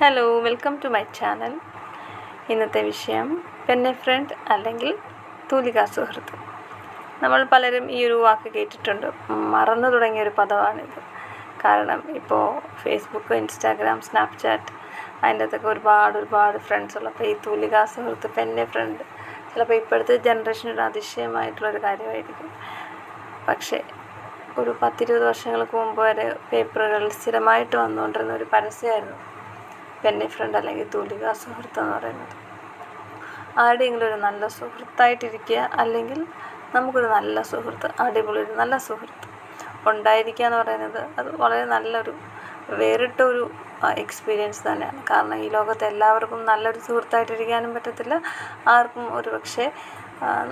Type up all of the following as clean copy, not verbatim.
Hello, welcome to my channel. ഇന്നത്തെ വിഷയം pen a friend അല്ലെങ്കിൽ തൂലികാ സുഹൃത്ത്. നമ്മൾ പലരും ഈ ഒരു വാക്ക് കേട്ടിട്ടുണ്ട്. മറന്നു തുടങ്ങിയൊരു പദമാണിത്. കാരണം ഇപ്പോൾ ഫേസ്ബുക്ക്, ഇൻസ്റ്റാഗ്രാം, സ്നാപ്ചാറ്റ് അതിൻ്റെ അകത്തൊക്കെ ഒരുപാട് ഫ്രണ്ട്സ് ഉള്ളപ്പോൾ ഈ തൂലികാ സുഹൃത്ത്, പെൻ എ ഫ്രണ്ട് ചിലപ്പോൾ ഇപ്പോഴത്തെ ജനറേഷനൊരു അതിശയമായിട്ടുള്ളൊരു കാര്യമായിരിക്കും. പക്ഷേ ഒരു 10-20 വർഷങ്ങൾക്ക് മുമ്പ് വരെ പേപ്പറുകളിൽ സ്ഥിരമായിട്ട് വന്നുകൊണ്ടിരുന്ന ഒരു പരസ്യമായിരുന്നു പെൻ എ ഫ്രണ്ട് അല്ലെങ്കിൽ തൂലികാ സുഹൃത്ത് എന്ന് പറയുന്നത്. ആരുടെയെങ്കിലും ഒരു നല്ല സുഹൃത്തായിട്ടിരിക്കുക, അല്ലെങ്കിൽ നമുക്കൊരു നല്ല സുഹൃത്ത്, അടിപൊളി ഒരു നല്ല സുഹൃത്ത് ഉണ്ടായിരിക്കുക എന്ന് പറയുന്നത് അത് വളരെ നല്ലൊരു വേറിട്ടൊരു എക്സ്പീരിയൻസ് തന്നെയാണ്. കാരണം ഈ ലോകത്ത് എല്ലാവർക്കും നല്ലൊരു സുഹൃത്തായിട്ടിരിക്കാനും പറ്റത്തില്ല. ആർക്കും ഒരു പക്ഷേ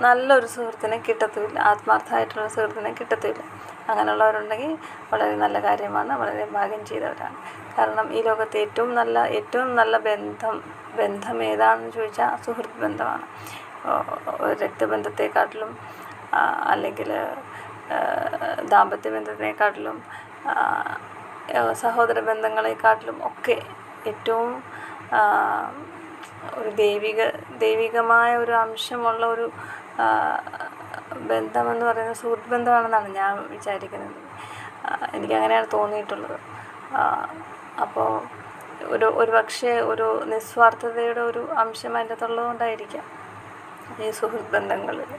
നല്ലൊരു സുഹൃത്തിനെ കിട്ടത്തുമില്ല, ആത്മാർത്ഥമായിട്ടുള്ള സുഹൃത്തിനെ കിട്ടത്തുമില്ല. അങ്ങനെയുള്ളവരുണ്ടെങ്കിൽ വളരെ നല്ല കാര്യമാണ്, വളരെ ഭാഗ്യം ചെയ്തവരാണ്. കാരണം ഈ ലോകത്ത് ഏറ്റവും നല്ല ബന്ധം ഏതാണെന്ന് ചോദിച്ചാൽ സുഹൃത്ത് ബന്ധമാണ്. രക്തബന്ധത്തെക്കാട്ടിലും അല്ലെങ്കിൽ ദാമ്പത്യ ബന്ധത്തിനെക്കാട്ടിലും സഹോദര ബന്ധങ്ങളെക്കാട്ടിലും ഒക്കെ ഏറ്റവും ഒരു ദൈവികമായ ഒരു അംശമുള്ള ഒരു ബന്ധമെന്ന് പറയുന്നത് സുഹൃത്ത് ബന്ധമാണെന്നാണ് ഞാൻ വിചാരിക്കുന്നത്. എനിക്കങ്ങനെയാണ് തോന്നിയിട്ടുള്ളത്. അപ്പോൾ ഒരു പക്ഷേ ഒരു നിസ്വാർത്ഥതയുടെ ഒരു അംശം അതിൻ്റെ അകത്തുള്ളത് കൊണ്ടായിരിക്കാം ഈ സുഹൃത്ത് ബന്ധങ്ങളിൽ.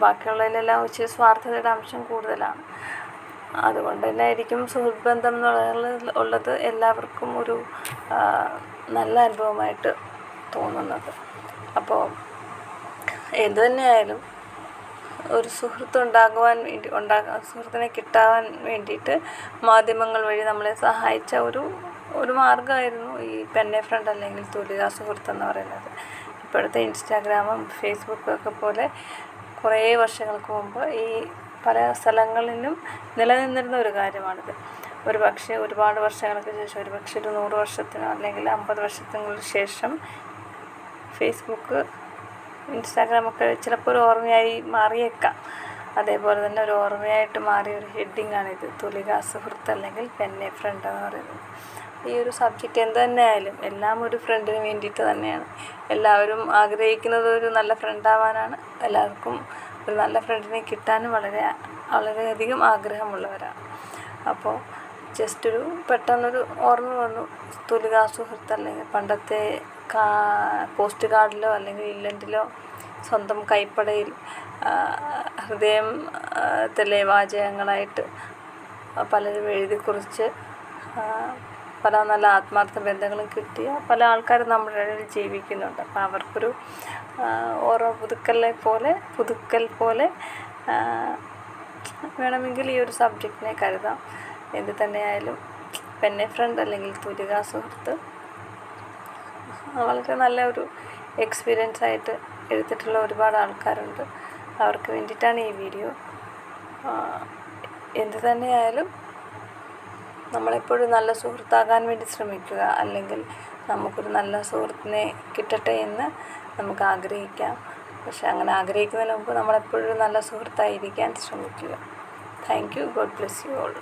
ബാക്കിയുള്ളതിലെല്ലാം വെച്ച് സ്വാർത്ഥതയുടെ അംശം കൂടുതലാണ്. അതുകൊണ്ട് തന്നെ ആയിരിക്കും സുഹൃത്ത് ബന്ധം ഉള്ളത് എല്ലാവർക്കും ഒരു നല്ല അനുഭവമായിട്ട് തോന്നുന്നത്. അപ്പോൾ എന്തു തന്നെയായാലും ഒരു സുഹൃത്തിനെ കിട്ടാൻ വേണ്ടിയിട്ട് മാധ്യമങ്ങൾ വഴി നമ്മളെ സഹായിച്ച ഒരു മാർഗ്ഗമായിരുന്നു ഈ പെൻ എ ഫ്രണ്ട് അല്ലെങ്കിൽ തൂലികാ സുഹൃത്ത് എന്ന് പറയുന്നത്. ഇപ്പോഴത്തെ ഇൻസ്റ്റാഗ്രാമും ഫേസ്ബുക്കും ഒക്കെ പോലെ കുറേ വർഷങ്ങൾക്ക് മുമ്പ് ഈ പല സ്ഥലങ്ങളിലും നിലനിന്നിരുന്ന ഒരു കാര്യമാണിത്. ഒരു പക്ഷേ ഒരുപാട് വർഷങ്ങൾക്ക് ശേഷം, ഒരു പക്ഷേ ഒരു 100 വർഷത്തിനോ അല്ലെങ്കിൽ 50 വർഷത്തിന് ശേഷം ഫേസ്ബുക്ക്, ഇൻസ്റ്റാഗ്രാമൊക്കെ ചിലപ്പോൾ ഒരു ഓർമ്മയായി മാറിയേക്കാം. അതേപോലെ തന്നെ ഒരു ഓർമ്മയായിട്ട് മാറിയ ഒരു ഹെഡിങ്ങാണിത്, തൂലികാ സുഹൃത്ത് അല്ലെങ്കിൽ പെൻ എ ഫ്രണ്ട് എന്ന് പറയുന്നത്. ഈ ഒരു സബ്ജക്റ്റ് എന്ത് തന്നെ ആയാലും എല്ലാം ഒരു ഫ്രണ്ടിന് വേണ്ടിയിട്ട് തന്നെയാണ്. എല്ലാവരും ആഗ്രഹിക്കുന്നത് ഒരു നല്ല ഫ്രണ്ടാവാനാണ്. എല്ലാവർക്കും ഒരു നല്ല ഫ്രണ്ടിനെ കിട്ടാനും വളരെയധികം ആഗ്രഹമുള്ളവരാണ്. അപ്പോൾ പെട്ടെന്നൊരു ഓർമ്മ വന്നു, തൂലികാ സുഹൃത്ത് അല്ലെങ്കിൽ പണ്ടത്തെ പോസ്റ്റ് കാർഡിലോ അല്ലെങ്കിൽ ഇല്ലൻറ്റിലോ സ്വന്തം കൈപ്പടയിൽ ഹൃദയത്തിലെ വാചകങ്ങളായിട്ട് പലരും എഴുതി കുറിച്ച് പല നല്ല ആത്മാർത്ഥ ബന്ധങ്ങളും കിട്ടിയ പല ആൾക്കാരും നമ്മുടെ ഇടയിൽ ജീവിക്കുന്നുണ്ട്. അപ്പോൾ അവർക്കൊരു ഓരോ പുതുക്കൽ പോലെ വേണമെങ്കിൽ ഈ ഒരു സബ്ജക്റ്റിനെ കരുതാം. എന്ത് തന്നെയായാലും പെൻ എ ഫ്രണ്ട് അല്ലെങ്കിൽ തൂലികാ സുഹൃത്ത് വളരെ നല്ല ഒരു എക്സ്പീരിയൻസ് ആയിട്ട് എടുത്തിട്ടുള്ള ഒരുപാട് ആൾക്കാരുണ്ട്. അവർക്ക് വേണ്ടിയിട്ടാണ് ഈ വീഡിയോ. എന്ത് തന്നെയായാലും നമ്മളെപ്പോഴും നല്ല സുഹൃത്താകാൻ വേണ്ടി ശ്രമിക്കുക, അല്ലെങ്കിൽ നമുക്കൊരു നല്ല സുഹൃത്തിനെ കിട്ടട്ടെ എന്ന് നമുക്ക് ആഗ്രഹിക്കാം. പക്ഷെ അങ്ങനെ ആഗ്രഹിക്കുന്നതിന് മുമ്പ് നമ്മളെപ്പോഴും നല്ല സുഹൃത്തായിരിക്കാൻ ശ്രമിക്കുക. Thank you. God bless you all.